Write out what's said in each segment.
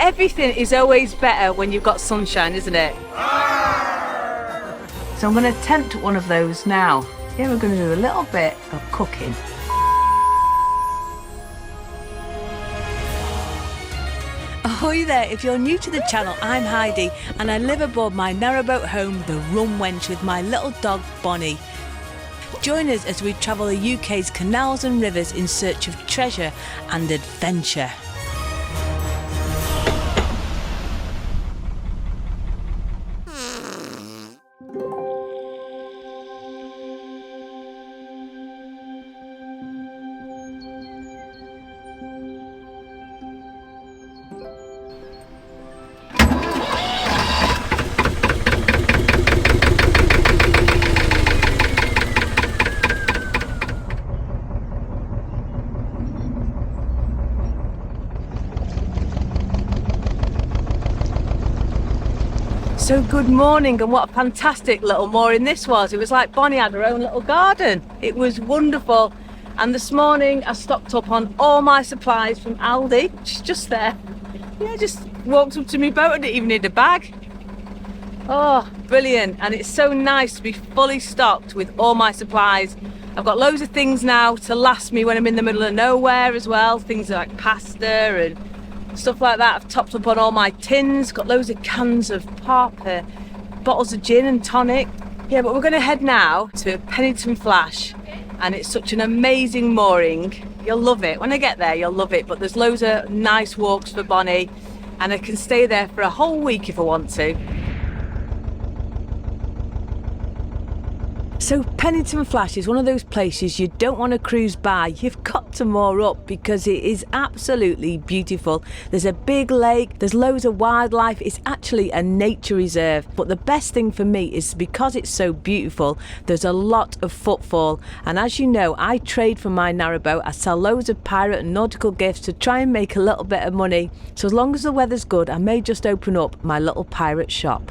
Everything is always better when you've got sunshine, isn't it? So I'm going to attempt one of those now. Here we're going to do a little bit of cooking. Ahoy there, if you're new to the channel, I'm Heidi and I live aboard my narrowboat home, the Rum Wench, with my little dog Bonny. Join us as we travel the UK's canals and rivers in search of treasure and adventure. So good morning, and what a fantastic little mooring this was. It was like Bonny had her own little garden. It was wonderful. And this morning I stocked up on all my supplies from Aldi, which is just there. Yeah, just walked up to my boat and didn't even need a bag. Oh, brilliant. And it's so nice to be fully stocked with all my supplies. I've got loads of things now to last me when I'm in the middle of nowhere as well. Things like pasta and stuff like that. I've topped up on all my tins, got loads of cans of pop, bottles of gin and tonic. Yeah, but we're going to head now to Pennington Flash, and it's such an amazing mooring. You'll love it. When I get there, you'll love it. But there's loads of nice walks for Bonny, and I can stay there for a whole week if I want to. So Pennington Flash is one of those places you don't want to cruise by. You've got to moor up because it is absolutely beautiful. There's a big lake, there's loads of wildlife. It's actually a nature reserve. But the best thing for me is because it's so beautiful, there's a lot of footfall. And as you know, I trade from my narrowboat. I sell loads of pirate and nautical gifts to try and make a little bit of money. So as long as the weather's good, I may just open up my little pirate shop.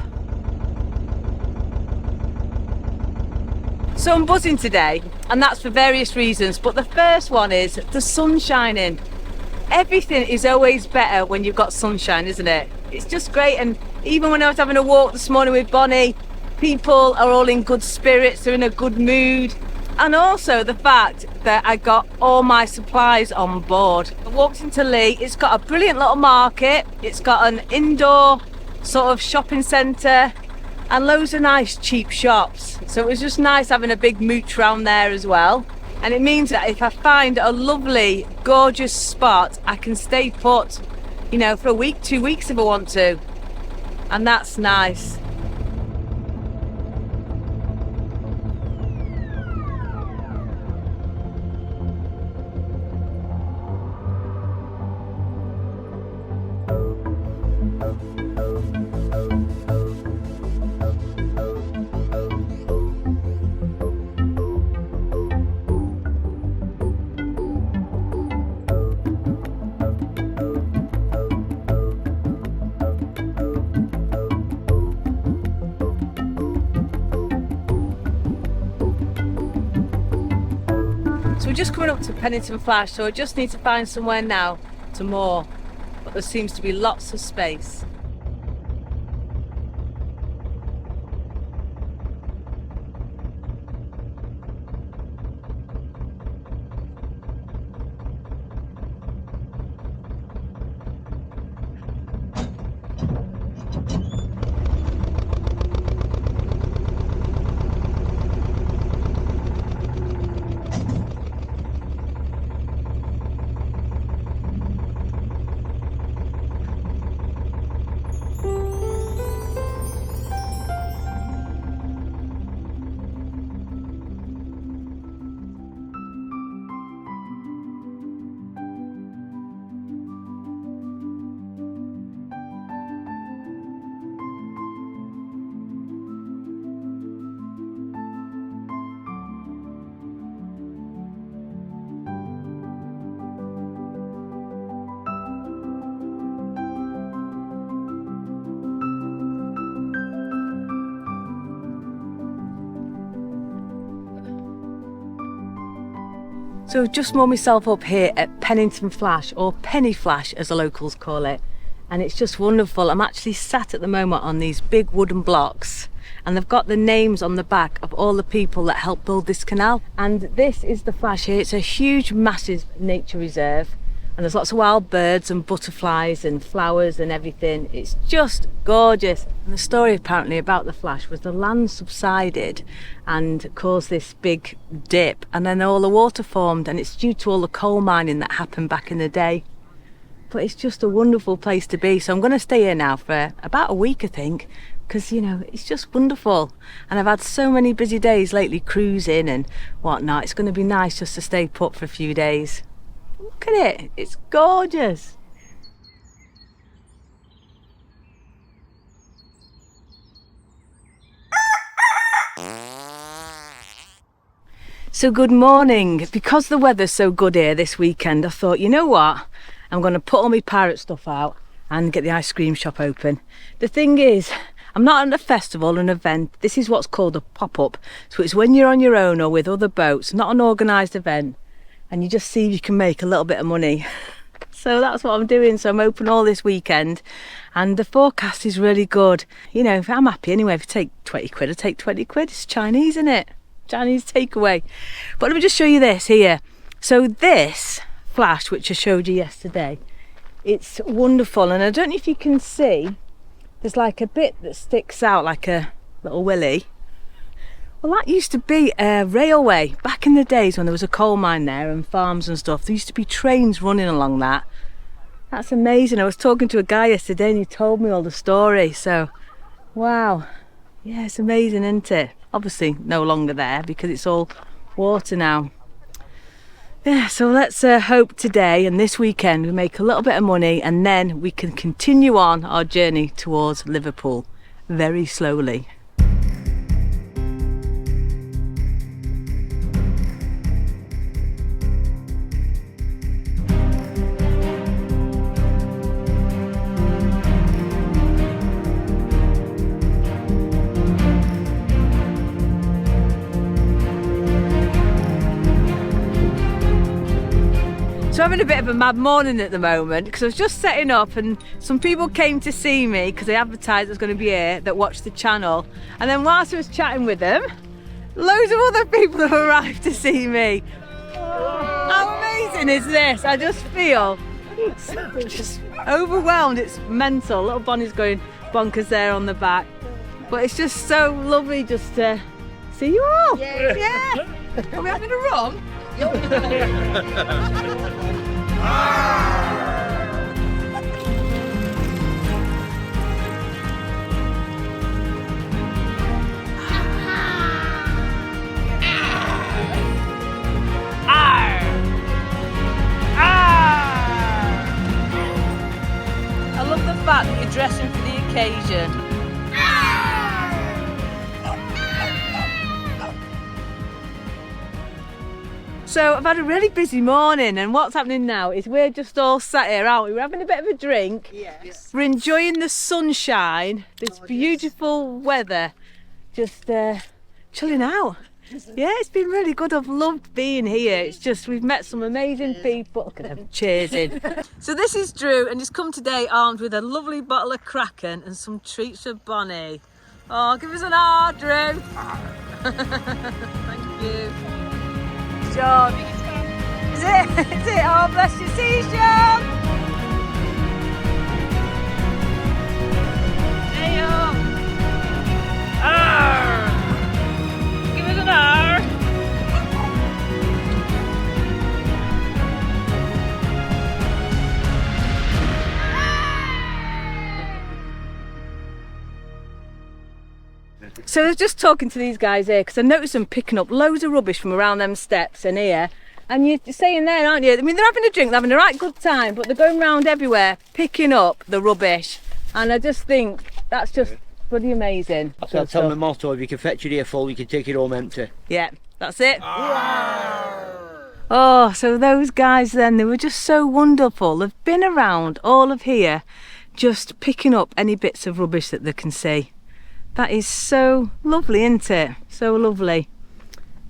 So I'm buzzing today, and that's for various reasons, but the first one is the sun shining. Everything is always better when you've got sunshine, isn't it? It's just great. And even when I was having a walk this morning with Bonny, people are all in good spirits, they're in a good mood. And also the fact that I got all my supplies on board. I walked into Leigh. It's got a brilliant little market, it's got an indoor sort of shopping centre, and loads of nice cheap shops. So it was just nice having a big mooch round there as well. And it means that if I find a lovely, gorgeous spot, I can stay put, you know, for a week, 2 weeks if I want to. And that's nice. So we're just coming up to Pennington Flash, so I just need to find somewhere now to moor, but there seems to be lots of space. So I've just moored myself up here at Pennington Flash, or Penny Flash as the locals call it. and it's just wonderful. I'm actually sat at the moment on these big wooden blocks, and they've got the names on the back of all the people that helped build this canal. And this is the Flash here. It's a huge, massive nature reserve, and there's lots of wild birds and butterflies and flowers and everything. It's just gorgeous. And the story apparently about the Flash was the land subsided and caused this big dip, and then all the water formed, and it's due to all the coal mining that happened back in the day. But it's just a wonderful place to be. So I'm going to stay here now for about a week, I think, because, you know, it's just wonderful. And I've had so many busy days lately cruising and whatnot. It's going to be nice just to stay put for a few days. Look at it, it's gorgeous. So good morning. Because the weather's so good here this weekend, I thought, you know what, I'm going to put all my pirate stuff out and get the ice cream shop open. The thing is, I'm not at a festival, an event. This is what's called a pop-up. So it's when you're on your own or with other boats, not an organised event, and you just see if you can make a little bit of money. So that's what I'm doing. So I'm open all this weekend, and the forecast is really good. You know, if I'm happy anyway. If you take 20 quid, I take 20 quid. It's Chinese, isn't it? Chinese takeaway. But let me just show you this here. So this Flash, which I showed you yesterday, it's wonderful. And I don't know if you can see, there's like a bit that sticks out like a little willy. Well, that used to be a railway. Back in the days when there was a coal mine there and farms and stuff, there used to be trains running along that. That's amazing. I was talking to a guy yesterday and he told me all the story. So, wow. Yeah, it's amazing, isn't it? Obviously no longer there because it's all water now. Yeah, so let's hope today and this weekend we make a little bit of money, and then we can continue on our journey towards Liverpool very slowly. So I'm having a bit of a mad morning at the moment because I was just setting up and some people came to see me because they advertised I was going to be here that watched the channel, and then whilst I was chatting with them, loads of other people have arrived to see me. How amazing is this? I just feel just overwhelmed. It's mental. Little Bonny's going bonkers there on the back, but it's just so lovely just to see you all. Yeah. Are we having a rum? I love the fact that you're dressing for the occasion. So I've had a really busy morning, and what's happening now is we're just all sat here, aren't we? We're having a bit of a drink. Yes. We're enjoying the sunshine, this beautiful weather, just chilling out. Yeah, it's been really good. I've loved being here. It's just, we've met some amazing people. Look at them cheersing. So this is Drew, and he's come today armed with a lovely bottle of Kraken and some treats for Bonny. Oh, give us an R, Drew. Thank you. Sean. Is it? Is it? Oh, bless you. See you, Sean. Hey, up. R. Give us an R. So I was just talking to these guys here because I noticed them picking up loads of rubbish from around them steps and here. And you're saying there, aren't you? I mean, they're having a drink, they're having a right good time, but they're going round everywhere picking up the rubbish. And I just think that's just pretty amazing. So I'll tell my motto, if you can fetch it here full, you can take it home empty. Yeah, that's it. Oh, so those guys then, they were just so wonderful. They've been around all of here just picking up any bits of rubbish that they can see. That is so lovely, isn't it? So lovely.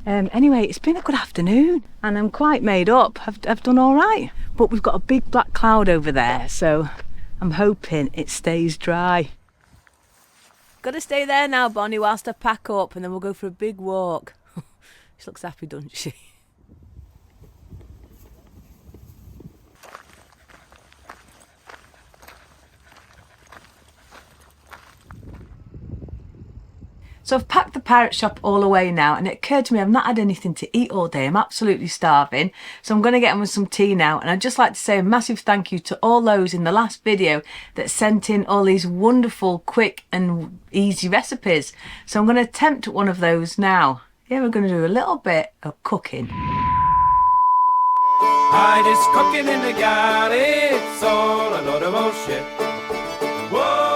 Anyway, it's been a good afternoon and I'm quite made up. I've done all right. But we've got a big black cloud over there, so I'm hoping it stays dry. Gotta stay there now, Bonny, whilst I pack up, and then we'll go for a big walk. She looks happy, doesn't she? So I've packed the pirate shop all away now, and it occurred to me I've not had anything to eat all day. I'm absolutely starving. So I'm going to get on with some tea now. And I'd just like to say a massive thank you to all those in the last video that sent in all these wonderful, quick and easy recipes. So I'm going to attempt one of those now. Yeah, we're going to do a little bit of cooking. Heidi's cooking in the galley, it's all a load of old shit. Whoa!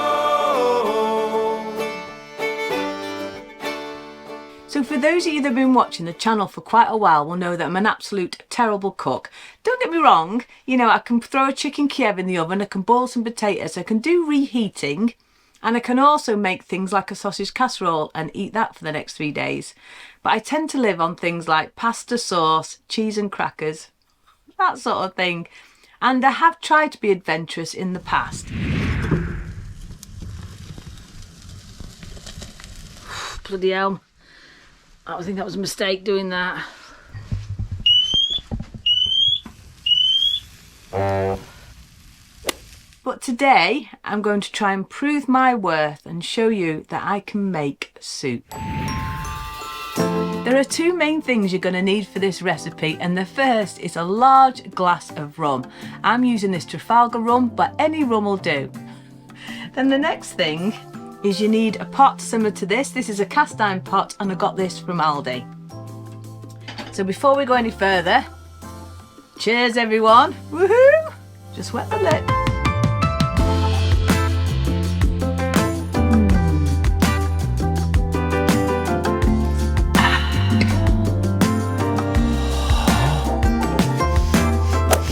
So for those of you that have been watching the channel for quite a while will know that I'm an absolute terrible cook. Don't get me wrong, you know, I can throw a chicken Kiev in the oven, I can boil some potatoes, I can do reheating, and I can also make things like a sausage casserole and eat that for the next 3 days. But I tend to live on things like pasta sauce, cheese and crackers, that sort of thing. And I have tried to be adventurous in the past. Bloody hell. I think that was a mistake doing that. But today I'm going to try and prove my worth and show you that I can make soup. There are two main things you're going to need for this recipe, and the first is a large glass of rum. I'm using this Trafalgar rum, but any rum will do. Then the next thing is you need a pot similar to this. This is a cast iron pot and I got this from Aldi. So before we go any further, cheers everyone, woohoo! Just wet the lid.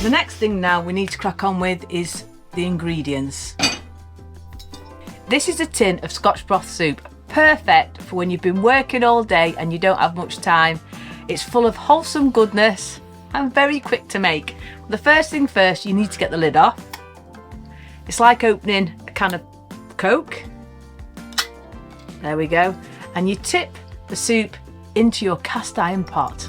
The next thing now we need to crack on with is the ingredients. This is a tin of Scotch broth soup, perfect for when you've been working all day and you don't have much time. It's full of wholesome goodness and very quick to make. The first thing first, you need to get the lid off. It's like opening a can of Coke. There we go. And you tip the soup into your cast iron pot.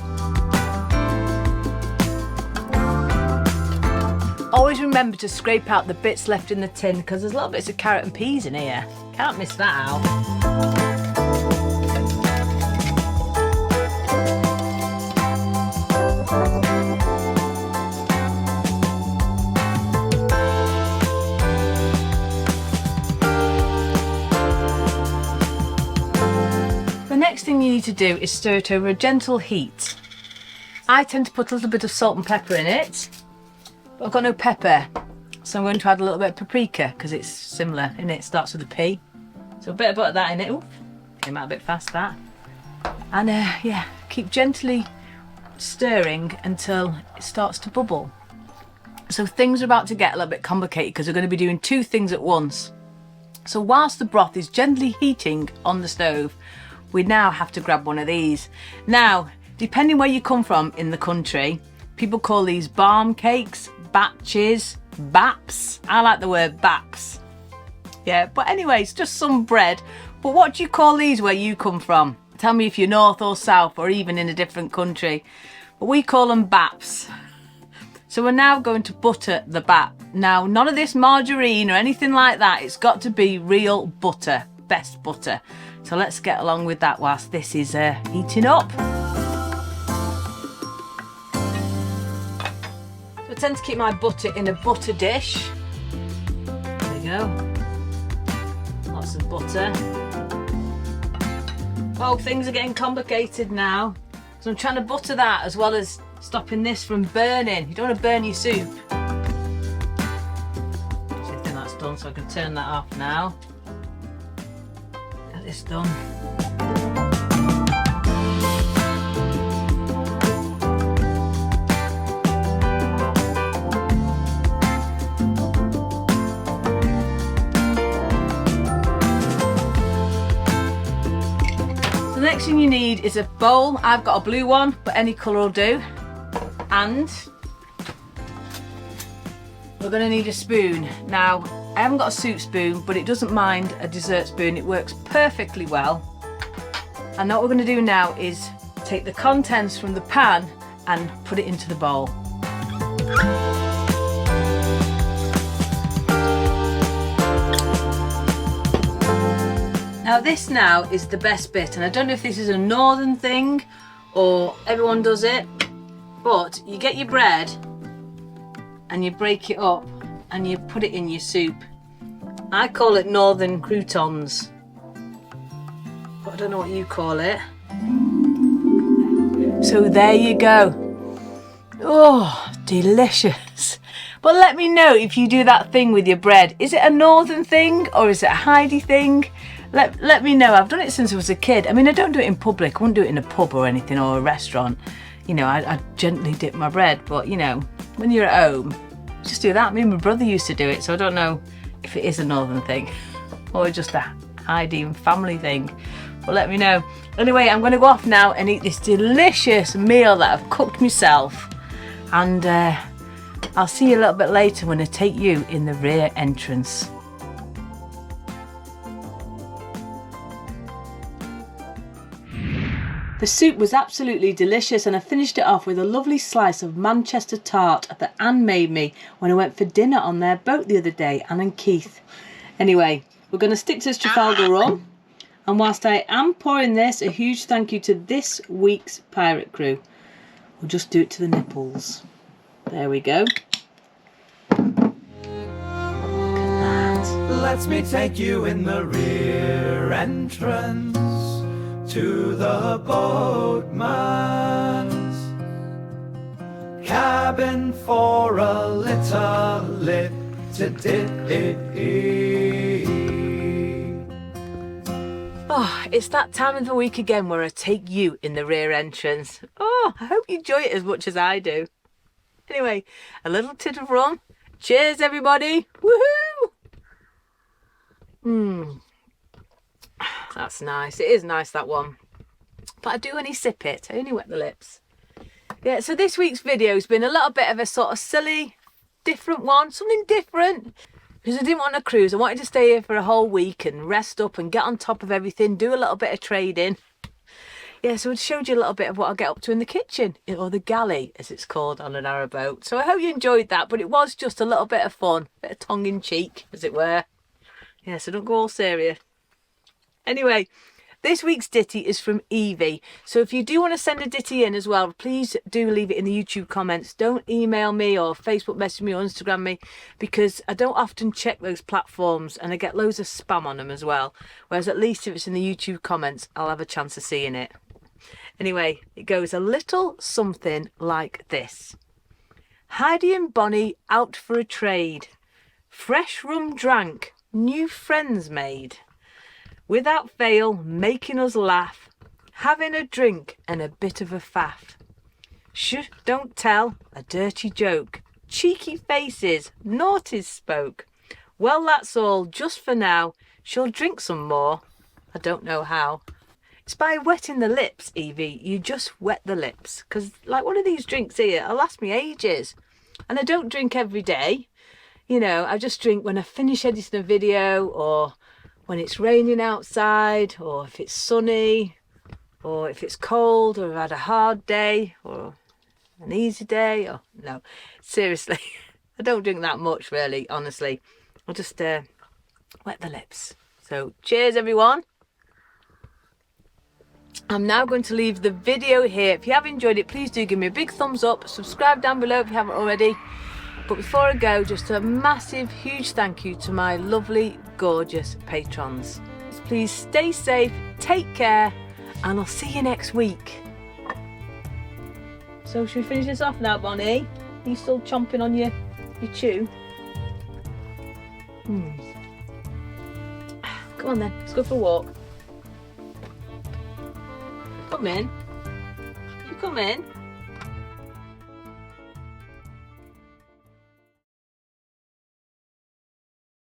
Always remember to scrape out the bits left in the tin because there's little bits of carrot and peas in here. Can't miss that out. The next thing you need to do is stir it over a gentle heat. I tend to put a little bit of salt and pepper in it. But I've got no pepper, so I'm going to add a little bit of paprika because it's similar in it. Starts with a P. So a bit of that in it. Oof, came out a bit fast that. And yeah, keep gently stirring until it starts to bubble. So things are about to get a little bit complicated because we're going to be doing two things at once. So whilst the broth is gently heating on the stove, we now have to grab one of these. Now, depending where you come from in the country, people call these barm cakes, batches, baps. I like the word baps. Yeah, but anyway, it's just some bread. But what do you call these where you come from? Tell me if you're north or south or even in a different country. But we call them baps. So we're now going to butter the bap. Now, none of this margarine or anything like that. It's got to be real butter, best butter. So let's get along with that whilst this is heating up. I tend to keep my butter in a butter dish. There we go. Lots of butter. Oh, things are getting complicated now. So I'm trying to butter that as well as stopping this from burning. You don't want to burn your soup. I think that's done, so I can turn that off now. Get this done. The next thing you need is a bowl. I've got a blue one, but any colour will do. And we're going to need a spoon. Now, I haven't got a soup spoon, but it doesn't mind a dessert spoon. It works perfectly well. And now what we're going to do now is take the contents from the pan and put it into the bowl. Now this now is the best bit, and I don't know if this is a northern thing or everyone does it, but you get your bread and you break it up and you put it in your soup. I call it northern croutons, but I don't know what you call it. So there you go. Oh, delicious. But let me know if you do that thing with your bread. Is it a northern thing or is it a Heidi thing? Let me know. I've done it since I was a kid. I mean, I don't do it in public. I wouldn't do it in a pub or anything or a restaurant. You know, I gently dip my bread. But, you know, when you're at home, just do that. Me and my brother used to do it. So I don't know if it is a northern thing or just a Heidi and family thing. But let me know. Anyway, I'm going to go off now and eat this delicious meal that I've cooked myself. And I'll see you a little bit later when I take you in the rear entrance. The soup was absolutely delicious, and I finished it off with a lovely slice of Manchester tart that Anne made me when I went for dinner on their boat the other day, Anne and Keith. Anyway, we're going to stick to this Trafalgar rum, and whilst I am pouring this, a huge thank you to this week's pirate crew. We'll just do it to the nipples. There we go. Look at that. Let me take you in the rear entrance to the Boatmans. Cabin for a little Ditty. Oh, it's that time of the week again where I take you in the rear entrance. Oh, I hope you enjoy it as much as I do. Anyway, a little tit of rum. Cheers, everybody. Woohoo! That's nice. It is nice, that one. But I do only sip it. I only wet the lips. Yeah, so this week's video has been a little bit of a sort of silly, different one. Something different. Because I didn't want to cruise. I wanted to stay here for a whole week and rest up and get on top of everything. Do a little bit of trading. Yeah, so I showed you a little bit of what I get up to in the kitchen. Or the galley, as it's called on a narrowboat. So I hope you enjoyed that. But it was just a little bit of fun. A bit of tongue-in-cheek, as it were. Yeah, so don't go all serious. Anyway, this week's ditty is from Evie. So if you do want to send a ditty in as well, please do leave it in the YouTube comments. Don't email me or Facebook message me or Instagram me, because I don't often check those platforms and I get loads of spam on them as well. Whereas at least if it's in the YouTube comments, I'll have a chance of seeing it. Anyway, it goes a little something like this. Heidi and Bonny out for a trade. Fresh rum drank, new friends made. Without fail, making us laugh, having a drink and a bit of a faff. Shh, don't tell, a dirty joke, cheeky faces, naughties spoke. Well, that's all, just for now, she'll drink some more, I don't know how. It's by wetting the lips, Evie, you just wet the lips, because like one of these drinks here, it'll last me ages. And I don't drink every day, you know, I just drink when I finish editing a video, or when it's raining outside, or if it's sunny, or if it's cold, or I've had a hard day, or an easy day, or no, seriously, I don't drink that much really, honestly. I'll just wet the lips. So cheers everyone. I'm now going to leave the video here. If you have enjoyed it, please do give me a big thumbs up, subscribe down below if you haven't already. But before I go, just a massive, huge thank you to my lovely, gorgeous patrons. Please stay safe, take care, and I'll see you next week. So should we finish this off now, Bonny? Are you still chomping on your chew? Come on then, let's go for a walk. Come in. You come in.